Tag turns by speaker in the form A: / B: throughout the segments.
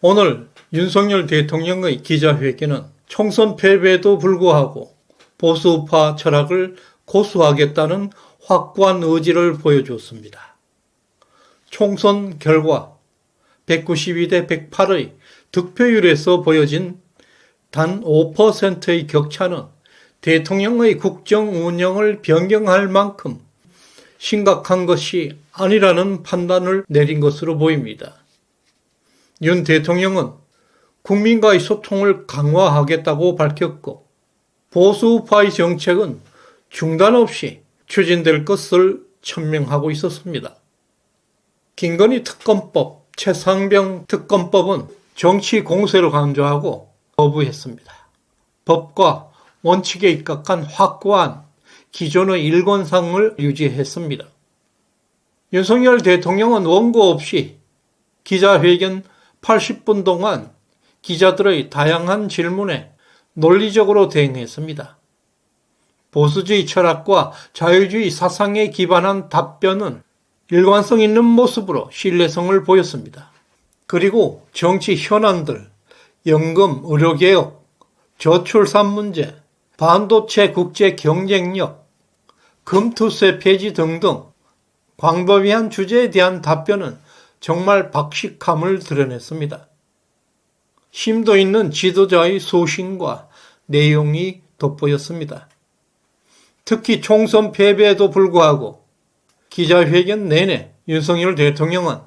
A: 오늘 윤석열 대통령의 기자회견은 총선 패배에도 불구하고 보수우파 철학을 고수하겠다는 확고한 의지를 보여주었습니다. 총선 결과 192대 108의 득표율에서 보여진 단 5%의 격차는 대통령의 국정 운영을 변경할 만큼 심각한 것이 아니라는 판단을 내린 것으로 보입니다. 윤 대통령은 국민과의 소통을 강화하겠다고 밝혔고 보수우파의 정책은 중단 없이 추진될 것을 천명하고 있었습니다. 김건희 특검법, 최상병 특검법은 정치 공세를 강조하고 거부했습니다. 법과 원칙에 입각한 확고한 기존의 일관성을 유지했습니다. 윤석열 대통령은 원고 없이 기자회견 80분 동안 기자들의 다양한 질문에 논리적으로 대응했습니다. 보수주의 철학과 자유주의 사상에 기반한 답변은 일관성 있는 모습으로 신뢰성을 보였습니다. 그리고 정치 현안들, 연금, 의료개혁, 저출산 문제, 반도체 국제 경쟁력, 금투세 폐지 등등 광범위한 주제에 대한 답변은 정말 박식함을 드러냈습니다. 심도 있는 지도자의 소신과 내용이 돋보였습니다. 특히 총선 패배에도 불구하고 기자회견 내내 윤석열 대통령은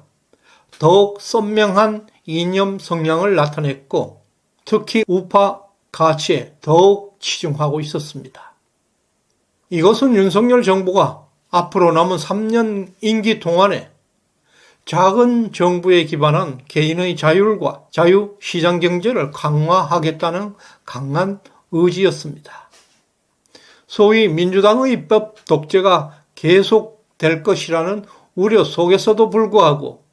A: 더욱 선명한 이념 성향을 나타냈고 특히 우파 가치에 더욱 치중하고 있었습니다. 이것은 윤석열 정부가 앞으로 남은 3년 임기 동안에 작은 정부에 기반한 개인의 자율과 자유시장경제를 강화하겠다는 강한 의지였습니다. 소위 민주당의 입법 독재가 계속될 것이라는 우려 속에서도 불구하고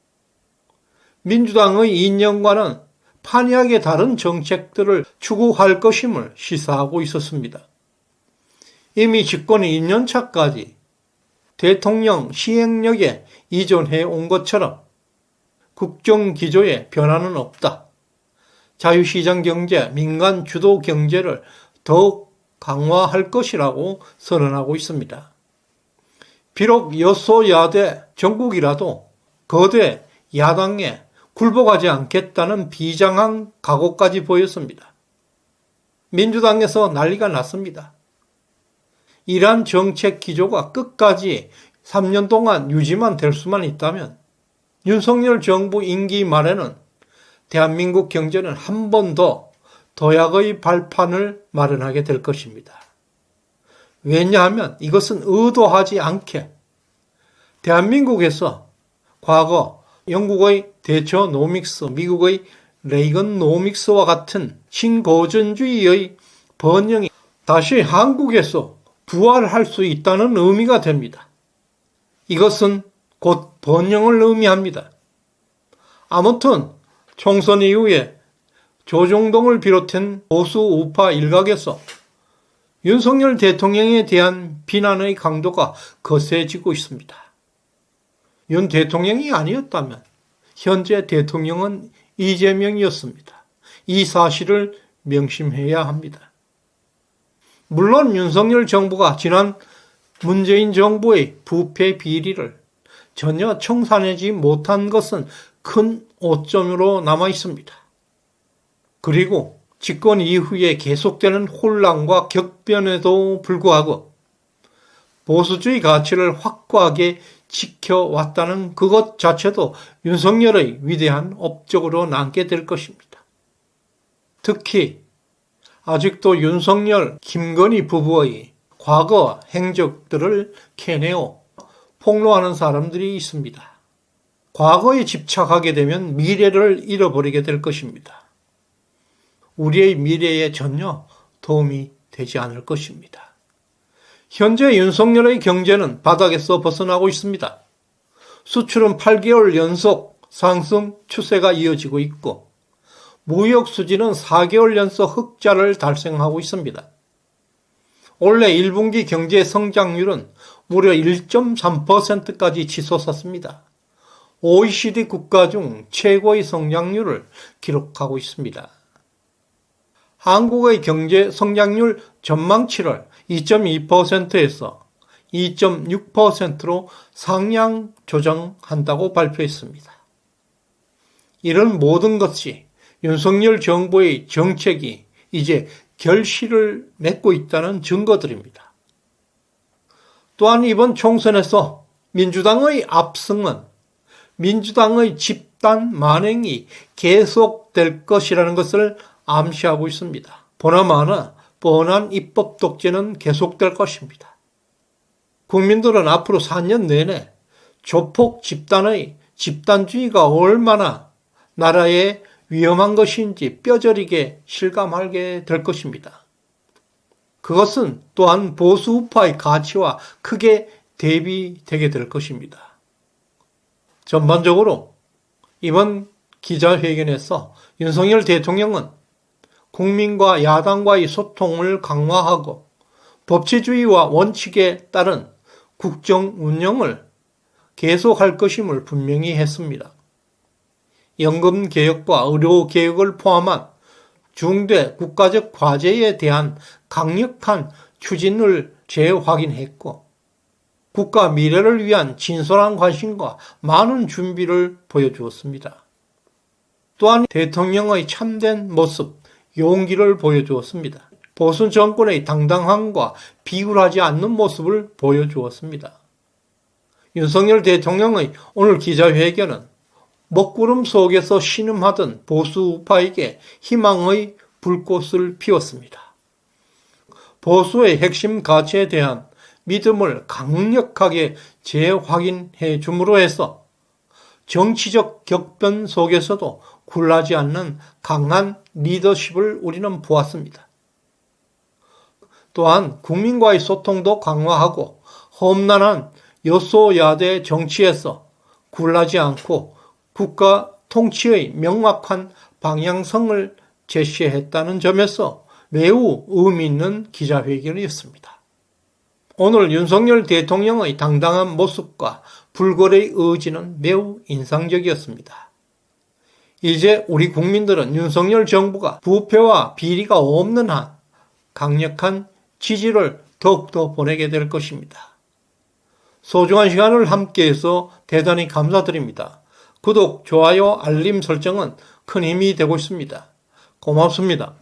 A: 민주당의 이념과는 판이하게 다른 정책들을 추구할 것임을 시사하고 있었습니다. 이미 집권 2년차까지 대통령 시행력에 이전해 온 것처럼 국정기조에 변화는 없다. 자유시장 경제, 민간 주도 경제를 더욱 강화할 것이라고 선언하고 있습니다. 비록 여소야대 정국이라도 거대 야당에 굴복하지 않겠다는 비장한 각오까지 보였습니다. 민주당에서 난리가 났습니다. 이러한 정책 기조가 끝까지 3년 동안 유지만 될 수만 있다면 윤석열 정부 임기 말에는 대한민국 경제는 한 번 더 도약의 발판을 마련하게 될 것입니다. 왜냐하면 이것은 의도하지 않게 대한민국에서 과거 영국의 대처 노믹스, 미국의 레이건 노믹스와 같은 신고전주의의 번영이 다시 한국에서 부활할 수 있다는 의미가 됩니다. 이것은 곧 번영을 의미합니다. 아무튼 총선 이후에 조정동을 비롯한 보수 우파 일각에서 윤석열 대통령에 대한 비난의 강도가 거세지고 있습니다. 윤 대통령이 아니었다면 현재 대통령은 이재명이었습니다. 이 사실을 명심해야 합니다. 물론 윤석열 정부가 지난 문재인 정부의 부패 비리를 전혀 청산하지 못한 것은 큰 오점으로 남아 있습니다. 그리고 집권 이후에 계속되는 혼란과 격변에도 불구하고 보수주의 가치를 확고하게 지켜왔다는 그것 자체도 윤석열의 위대한 업적으로 남게 될 것입니다. 특히 아직도 윤석열, 김건희 부부의 과거 행적들을 캐내어 폭로하는 사람들이 있습니다. 과거에 집착하게 되면 미래를 잃어버리게 될 것입니다. 우리의 미래에 전혀 도움이 되지 않을 것입니다. 현재 윤석열의 경제는 바닥에서 벗어나고 있습니다. 수출은 8개월 연속 상승 추세가 이어지고 있고 무역 수지는 4개월 연속 흑자를 달성하고 있습니다. 올해 1분기 경제 성장률은 무려 1.3%까지 치솟았습니다. OECD 국가 중 최고의 성장률을 기록하고 있습니다. 한국의 경제 성장률 전망치를 2.2%에서 2.6%로 상향 조정한다고 발표했습니다. 이런 모든 것이 윤석열 정부의 정책이 이제 결실을 맺고 있다는 증거들입니다. 또한 이번 총선에서 민주당의 압승은 민주당의 집단 만행이 계속될 것이라는 것을 암시하고 있습니다. 보나마나 뻔한 입법 독재는 계속될 것입니다. 국민들은 앞으로 4년 내내 조폭 집단의 집단주의가 얼마나 나라에 위험한 것인지 뼈저리게 실감하게 될 것입니다. 그것은 또한 보수 우파의 가치와 크게 대비되게 될 것입니다. 전반적으로 이번 기자회견에서 윤석열 대통령은 국민과 야당과의 소통을 강화하고 법치주의와 원칙에 따른 국정 운영을 계속할 것임을 분명히 했습니다. 연금 개혁과 의료 개혁을 포함한 중대 국가적 과제에 대한 강력한 추진을 재확인했고 국가 미래를 위한 진솔한 관심과 많은 준비를 보여주었습니다. 또한 대통령의 참된 모습, 용기를 보여주었습니다. 보수 정권의 당당함과 비굴하지 않는 모습을 보여주었습니다. 윤석열 대통령의 오늘 기자회견은 먹구름 속에서 신음하던 보수 우파에게 희망의 불꽃을 피웠습니다. 보수의 핵심 가치에 대한 믿음을 강력하게 재확인해 줌으로 해서 정치적 격변 속에서도 굴하지 않는 강한 리더십을 우리는 보았습니다. 또한 국민과의 소통도 강화하고 험난한 여소야대 정치에서 굴하지 않고 국가 통치의 명확한 방향성을 제시했다는 점에서 매우 의미 있는 기자회견이었습니다. 오늘 윤석열 대통령의 당당한 모습과 불굴의 의지는 매우 인상적이었습니다. 이제 우리 국민들은 윤석열 정부가 부패와 비리가 없는 한 강력한 지지를 더욱더 보내게 될 것입니다. 소중한 시간을 함께해서 대단히 감사드립니다. 구독, 좋아요, 알림 설정은 큰 힘이 되고 있습니다. 고맙습니다.